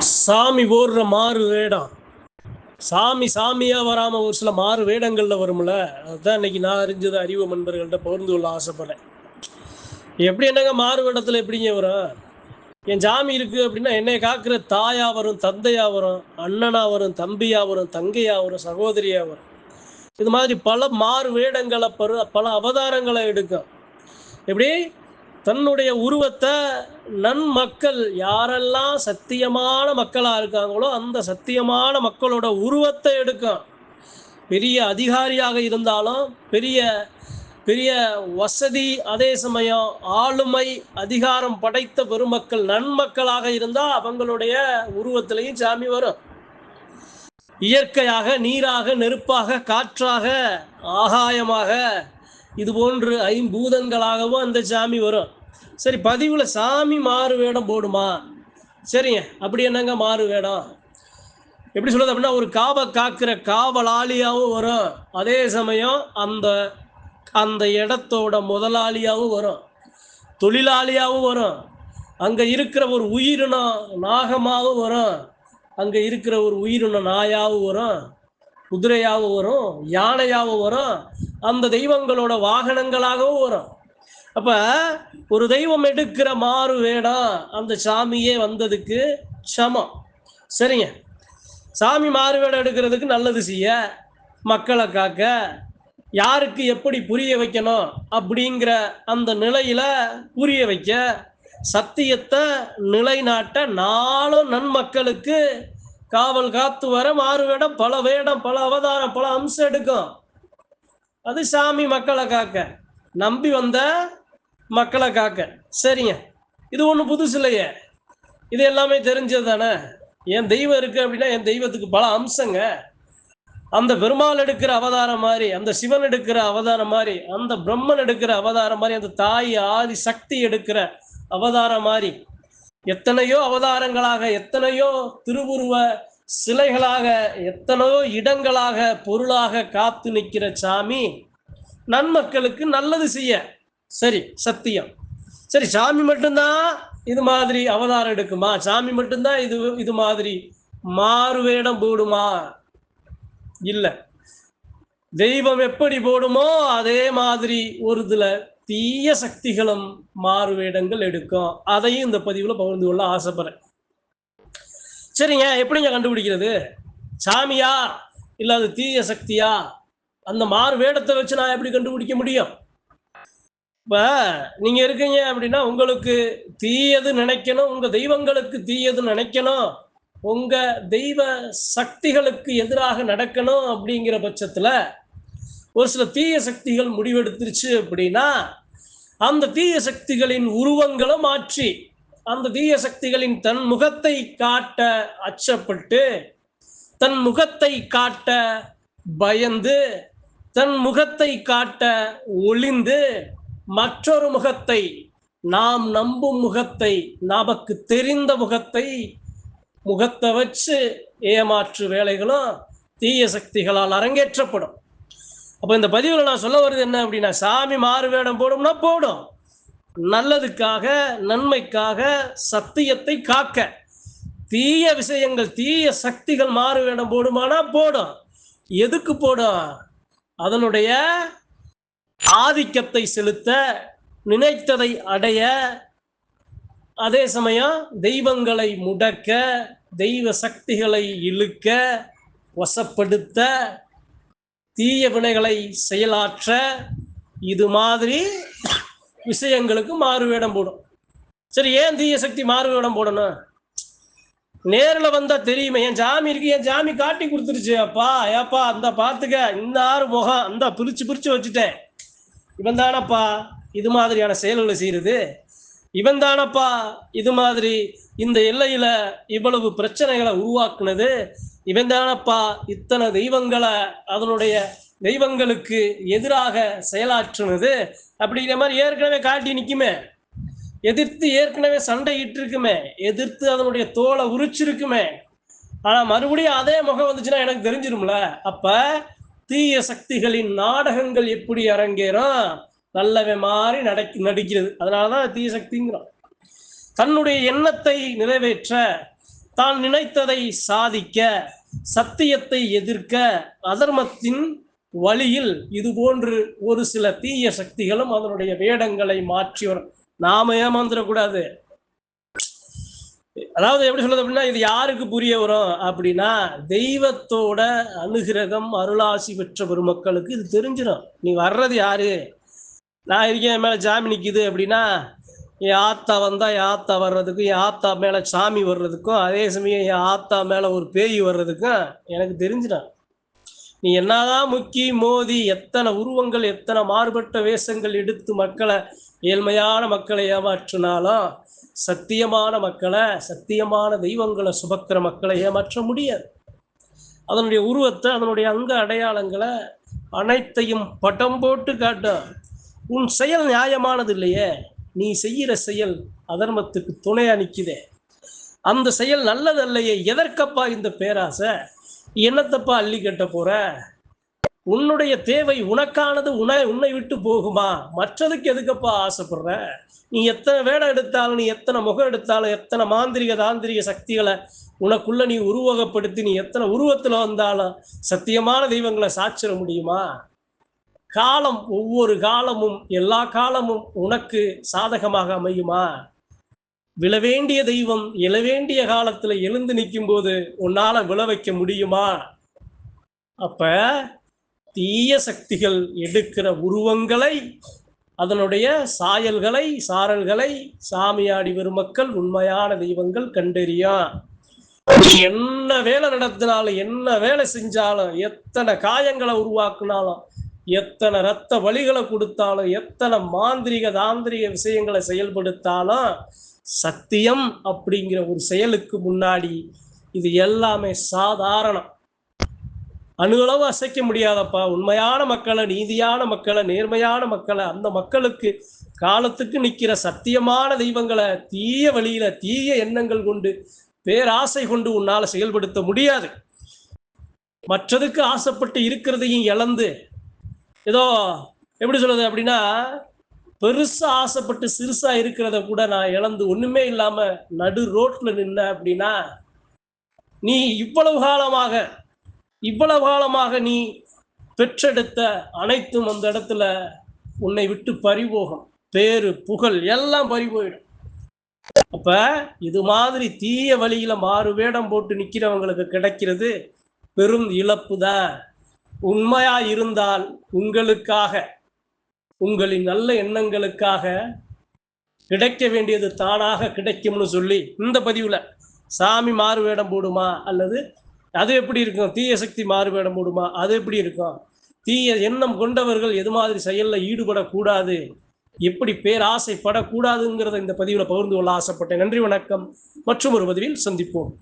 சாமி போடுற மாறு வேடம். சாமியா வராம ஒரு சில மாறு வேடங்கள்ல வரும்ல. அதுதான் இன்னைக்கு நான் அறிஞ்சது அறிவு நண்பர்கள்ட்ட பகிர்ந்து கொள்ள ஆசைப்படுறேன். எப்படி என்னங்க மாறு வேடத்துல எப்படிங்க வரும்? என் சாமி இருக்கு அப்படின்னா என்னை காக்கிற தாயா வரும், தந்தையா வரும், அண்ணனா வரும், தம்பியா வரும், தங்கையா வரும், சகோதரியா வரும். இது மாதிரி பல மாறு வேடங்களை பல அவதாரங்களை எடுக்கும். எப்படி தன்னுடைய உருவத்தை நன்மக்கள் யாரெல்லாம் சத்தியமான மக்களா இருக்காங்களோ அந்த சத்தியமான மக்களோட உருவத்தை எடுக்கும். பெரிய அதிகாரியாக இருந்தாலும் பெரிய பெரிய வசதி, அதே சமயம் ஆளுமை அதிகாரம் படைத்த பெருமக்கள் நன்மக்களாக இருந்தால் அவங்களுடைய உருவத்திலையும் சாமி வரும். இயற்கையாக நீராக, நெருப்பாக, காற்றாக, ஆகாயமாக, இது போன்று ஐம்பூதங்களாகவும் அந்த சாமி வரும். சரி, பதிவுல சாமி மாறு வேடம் போடுமா? சரிங்க, அப்படி என்னங்க மாறு வேடம்? எப்படி சொல்றது அப்படின்னா, ஒரு காவை காக்கிற காவலாளியாகவும் வரும், அதே சமயம் அந்த அந்த இடத்தோட முதலாளியாகவும் வரும், தொழிலாளியாகவும் வரும். அங்க இருக்கிற ஒரு உயிரினம் நாகமாகவும் வரும், அங்க இருக்கிற ஒரு உயிரினம் நாயாகவும் வரும், குதிரையாகவும் வரும், யானையாகவும் வரும், அந்த தெய்வங்களோட வாகனங்களாகவும் வரும். அப்ப ஒரு தெய்வம் எடுக்கிற மாறு வேடம் அந்த சாமியே வந்ததுக்கு சமம். சரிங்க, சாமி மாறு வேடம் எடுக்கிறதுக்கு நல்லது செய்ய, மக்களை காக்க, யாருக்கு எப்படி புரிய வைக்கணும் அப்படிங்கிற அந்த நிலையில புரிய வைக்க, சத்தியத்தை நிலைநாட்ட, நாளும் நன்மக்களுக்கு காவல் காத்து வர மாறு வேடம், பல அவதாரம், பல அம்சம் எடுக்கும். அது சாமி மக்களை காக்க, நம்பி வந்த மக்களை காக்க. சரிங்க, இது ஒன்றும் புதுசு இல்லையே, இது எல்லாமே தெரிஞ்சது தானே. என் தெய்வம் இருக்கு அப்படின்னா என் தெய்வத்துக்கு பல அம்சங்க. அந்த பெருமாள் எடுக்கிற அவதாரம் மாதிரி, அந்த சிவன் எடுக்கிற அவதாரம் மாதிரி, அந்த பிரம்மன் எடுக்கிற அவதாரம் மாதிரி, அந்த தாய் ஆதி சக்தி எடுக்கிற அவதாரம் மாதிரி, எத்தனையோ அவதாரங்களாக, எத்தனையோ திருவுருவ சிலைகளாக, எத்தனையோ இடங்களாக, பொருளாக காத்து நிற்கிற சாமி நன்மக்களுக்கு நல்லது செய்ய. சரி, சத்தியம். சரி, சாமி மட்டும்தான் இது மாதிரி அவதாரம் எடுக்குமா? சாமி மட்டும்தான் இது மாதிரி மாறு வேடம் போடுமா? இல்ல. தெய்வம் எப்படி போடுமோ அதே மாதிரி ஒரு சில தீய சக்திகளும் மாறு வேடங்கள் எடுக்கும். அதையும் இந்த பதிவுல பகிர்ந்து கொள்ள ஆசைப்படுறேன். சரிங்க, எப்படிங்க கண்டுபிடிக்கிறது? சாமியா இல்ல அது தீய சக்தியா? அந்த மாறு வேடத்தை வச்சு நான் எப்படி கண்டுபிடிக்க முடியும்? இப்ப நீங்க இருக்கீங்க அப்படின்னா உங்களுக்கு தீயது நினைக்கணும், உங்க தெய்வங்களுக்கு தீயது நினைக்கணும், உங்க தெய்வ சக்திகளுக்கு எதிராக நடக்கணும். அப்படிங்கிற பட்சத்துல ஒரு சில தீய சக்திகள் முடிவெடுத்துருச்சு அப்படின்னா அந்த தீய சக்திகளின் உருவங்களை மாற்றி, அந்த தீய சக்திகளின் தன் முகத்தை காட்ட அச்சப்பட்டு, தன் முகத்தை காட்ட பயந்து, தன் முகத்தை காட்ட ஒளிந்து, மற்றொரு முகத்தை, நாம் நம்பும் முகத்தை, நமக்கு தெரிந்த முகத்தை வச்சு ஏமாற்று வேலைகளும் தீய சக்திகளால் அரங்கேற்றப்படும். அப்ப இந்த பதிவுல நான் சொல்ல வருது என்ன அப்படின்னா, சாமி மாறு வேடம் போடும்னா போடும், நல்லதுக்காக, நன்மைக்காக, சத்தியத்தை காக்க. தீய விஷயங்கள், தீய சக்திகள் மாறு வேடம் போடுமானா போடும். எதுக்கு போடும்? அதனுடைய ஆதிக்கத்தை செலுத்த, நினைத்ததை அடைய, அதே சமயம் தெய்வங்களை முடக்க, தெய்வ சக்திகளை இழுக்க, வசப்படுத்த, தீய வினைகளை செயலாற்ற, இது மாதிரி விஷயங்களுக்கு மாறு வேடம் போடும். சரி, ஏன் தீய சக்தி மாறு வேடம் போடணும்? நேரில் வந்தா தெரியுமே. என் ஜாமி இருக்கு, என் ஜாமி காட்டி கொடுத்துருச்சு. அப்பா ஏப்பா அந்த பார்த்துக்க, இந்த ஆறு முகம் அந்த பிரிச்சு வச்சுட்டேன், இவன் தானப்பா இது மாதிரியான செயல்களை செய்யறது, இவன் தானப்பா இது மாதிரி இந்த எல்லையில இவ்வளவு பிரச்சனைகளை உருவாக்குனது, இவன் தானப்பா இத்தனை தெய்வங்களை அதனுடைய தெய்வங்களுக்கு எதிராக செயலாற்றுனது அப்படிங்கிற மாதிரி ஏற்கனவே காட்டி நிற்குமே. எதிர்த்து ஏற்கனவே சண்டை இட்டிருக்குமே, எதிர்த்து அதனுடைய தோலை உரிச்சிருக்குமே. ஆனா மறுபடியும் அதே முகம் வந்துச்சுன்னா எனக்கு தெரிஞ்சிரும்ல. அப்ப தீய சக்திகளின் நாடகங்கள் எப்படி அரங்கேறும்? நல்லவே மாறி நடிக்கிறது. அதனாலதான் தீய சக்திங்கிறோம். தன்னுடைய எண்ணத்தை நிறைவேற்ற, தான் நினைத்ததை சாதிக்க, சத்தியத்தை எதிர்க்க, அதர்மத்தின் வழியில் இது போன்று ஒரு சில தீய சக்திகளும் அதனுடைய வேடங்களை மாற்றி வரும். நாம ஏமாந்துடக்கூடாது. அதாவது எப்படி சொல்றது அப்படின்னா, இது யாருக்கு புரிய வரும் அப்படின்னா, தெய்வத்தோட அனுகிரகம் அருளாசி பெற்ற பெருமக்களுக்கு இது தெரிஞ்சிடும். நீ வர்றது யாரு, நான் இருக்கேன் என் மேல சாமி நிக்குது அப்படின்னா, என் ஆத்தா வந்தா என் ஆத்தா வர்றதுக்கும், என் ஆத்தா மேல சாமி வர்றதுக்கும், அதே சமயம் என் ஆத்தா மேல ஒரு பேய் வர்றதுக்கும் எனக்கு தெரிஞ்சிடும். நீ என்னதான் முக்கி மோதி எத்தனை உருவங்கள் எத்தனை மாறுபட்ட வேஷங்கள் எடுத்து மக்களை, ஏழ்மையான மக்களை ஏமாற்றினாலும் சத்தியமான மக்களை, சத்தியமான தெய்வங்களை சுபக்கிற மக்களை ஏமாற்ற முடியாது. அதனுடைய உருவத்தை, அதனுடைய அங்க அடையாளங்களை அனைத்தையும் பட்டம் போட்டு காட்டும். உன் செயல் நியாயமானது இல்லையே, நீ செய்கிற செயல் அதர்மத்துக்கு துணையா நிக்குதே, அந்த செயல் நல்லது இல்லையே, எதற்கப்பா இந்த பேராசை, என்னத்தப்பா அள்ளி கட்ட போற, உன்னுடைய தேவை உனக்கானது உன்னை விட்டு போகுமா, மற்றதுக்கு எதுக்கப்பா ஆசைப்படுற, நீ எத்தனை வேடம் எடுத்தாலும், நீ எத்தனை முகம் எடுத்தாலும், எத்தனை மாந்திரிக தாந்திரிக சக்திகளை உனக்குள்ள நீ உருவகப்படுத்தி நீ எத்தனை உருவத்துல வந்தாலும் சத்தியமான தெய்வங்களை சாச்சிட முடியுமா? காலம், ஒவ்வொரு காலமும் எல்லா காலமும் உனக்கு சாதகமாக அமையுமா? விழ வேண்டிய தெய்வம் எழ வேண்டிய காலத்துல எழுந்து நிற்கும் போது உன்னால விழ வைக்க முடியுமா? அப்ப தீய சக்திகள் எடுக்கிற உருவங்களை, அதனுடைய சாயல்களை சாரல்களை சாமியாடி பெருமக்கள் உண்மையான தெய்வங்கள் கண்டறியும். என்ன வேலை நடத்தினாலும், என்ன வேலை செஞ்சாலும், எத்தனை காயங்களை உருவாக்குனாலும், எத்தனை இரத்த வலிகளை கொடுத்தாலும், எத்தனை மாந்திரிக தாந்திரிக விஷயங்களை செயல்படுத்தாலும், சத்தியம் அப்படிங்கிற ஒரு செயலுக்கு முன்னாடி இது எல்லாமே சாதாரணம். அணுகளவு அசைக்க முடியாதப்பா. உண்மையான மக்களை, நீதியான மக்களை, நேர்மையான மக்களை, அந்த மக்களுக்கு காலத்துக்கு நிற்கிற சத்தியமான தெய்வங்களை தீய வழியில தீய எண்ணங்கள் கொண்டு பேராசை கொண்டு உன்னால செயல்படுத்த முடியாது. மற்றதுக்கு ஆசைப்பட்டு இருக்கிறதையும் இழந்து, ஏதோ எப்படி சொல்றது அப்படின்னா, பெருசா ஆசைப்பட்டு சிறுசா இருக்கிறத கூட நான் இழந்து ஒண்ணுமே இல்லாம நடு ரோட்ல நின்ன அப்படின்னா, நீ இவ்வளவு காலமாக நீ பெற்றெடுத்த அனைத்தும் அந்த இடத்துல உன்னை விட்டு பறிபோகும். பேரு புகழ் எல்லாம் பறிபோயிடும். அப்ப இது மாதிரி தீய வழியில மாறு வேடம் போட்டு நிக்கிறவங்களுக்கு கிடைக்கிறது பெரும் இழப்பு தான். உண்மையா இருந்தால் உங்களுக்காக, உங்களின் நல்ல எண்ணங்களுக்காக கிடைக்க வேண்டியது தானாக கிடைக்கும்னு சொல்லி இந்த பதிவுல சாமி மாறு வேடம் போடுமா, அல்லது அது எப்படி இருக்கும், தீய சக்தி மாறு வேடம் போடுமா, அது எப்படி இருக்கும், தீய எண்ணம் கொண்டவர்கள் எது மாதிரி செயல்ல ஈடுபடக்கூடாது, எப்படி பேராசைப்படக்கூடாதுங்கிறத இந்த பதிவுல பகிர்ந்து கொள்ள ஆசைப்பட்டேன். நன்றி, வணக்கம். மற்றும் ஒரு பதிவில் சந்திப்போம்.